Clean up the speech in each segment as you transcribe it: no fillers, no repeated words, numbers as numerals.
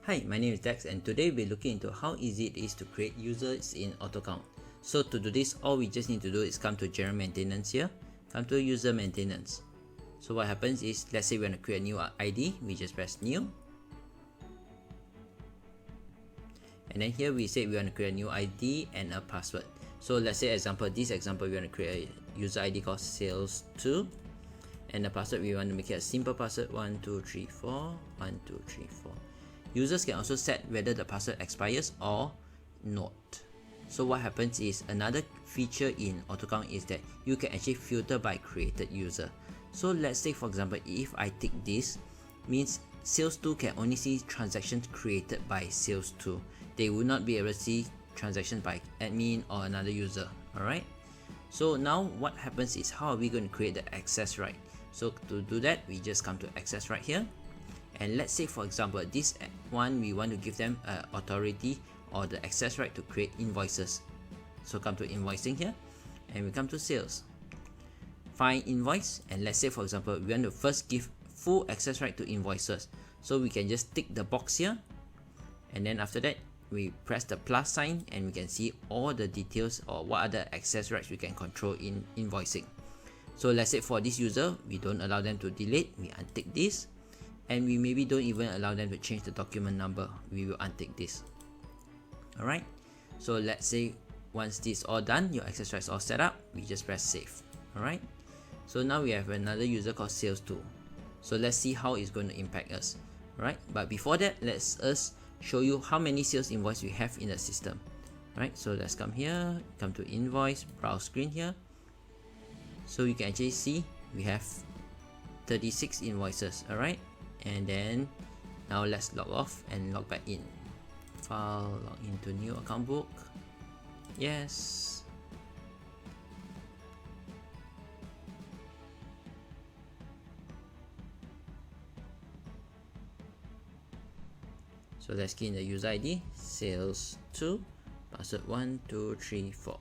Hi, my name is Dex and today we're looking into how easy it is to create users in AutoCount. So to do this, all we just need to do is come to General Maintenance here, come to User Maintenance. So what happens is, let's say we want to create a new ID, we just press New. And then here we say we want to create a new ID and a password. So let's say this example we want to create a user ID called sales2. And the password we want to make it a simple password 1234 1234. Users can also set whether the password expires or not. So what happens is, another feature in AutoCount is that you can actually filter by created user. So let's say for example, if I tick this, means sales2 can only see transactions created by sales2. They will not be able to see transactions by admin or another user. Alright. So now what happens is, how are we going to create the access right? So to do that, we just come to access right here. And let's say for example, this one we want to give them authority or the access right to create invoices. So come to invoicing here and we come to sales. Find invoice, and let's say for example, we want to first give full access right to invoices. So we can just tick the box here, and then after that we press the plus sign and we can see all the details or what other access rights we can control in invoicing. So let's say for this user, we don't allow them to delete, we untick this. And we maybe don't even allow them to change the document number, we will untick this. Alright, so let's say once this is all done, your access rights all set up, we just press save. Alright, so now we have another user called sales2. So let's see how it's going to impact us. Alright, but before that, let's show you how many sales invoice we have in the system. Alright, so let's come here, come to invoice, browse screen here. So you can actually see we have 36 invoices. Alright, and then now let's log off and log back in. File, log into new account book. Yes. So let's key in the user ID, sales2, password 1234.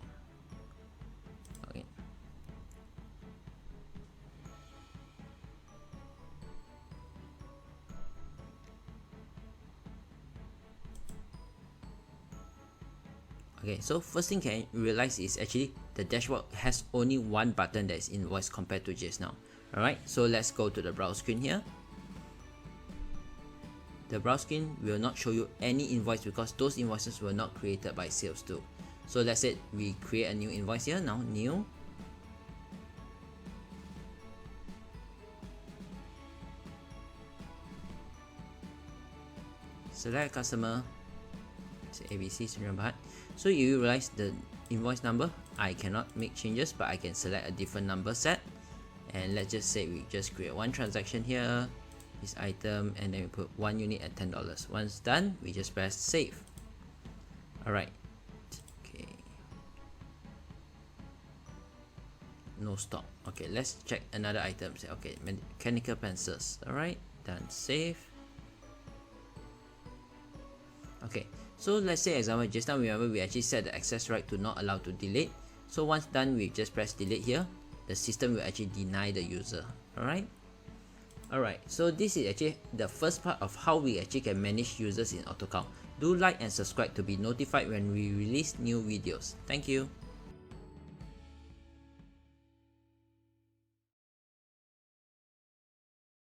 Okay. Okay, so first thing you can realize is actually the dashboard has only one button that is invoice compared to just now. Alright, so let's go to the browse screen here. The browse screen will not show you any invoice because those invoices were not created by sales2. So let's say we create a new invoice here. Now new. Select customer. Say ABC Sundrabhat. So you realize the invoice number, I cannot make changes, but I can select a different number set. And let's just say we just create one transaction here, this item, and then we put one unit at $10. Once done, we just press save. Alright. Okay. No stop. Okay, let's check another item. Say, okay, mechanical pencils. Alright, done. Save. Okay, so let's say example, just now remember we actually set the access right to not allow to delete. So once done, we just press delete here. The system will actually deny the user. Alright. Alright, so this is actually the first part of how we actually can manage users in AutoCount. Do like and subscribe to be notified when we release new videos. Thank you.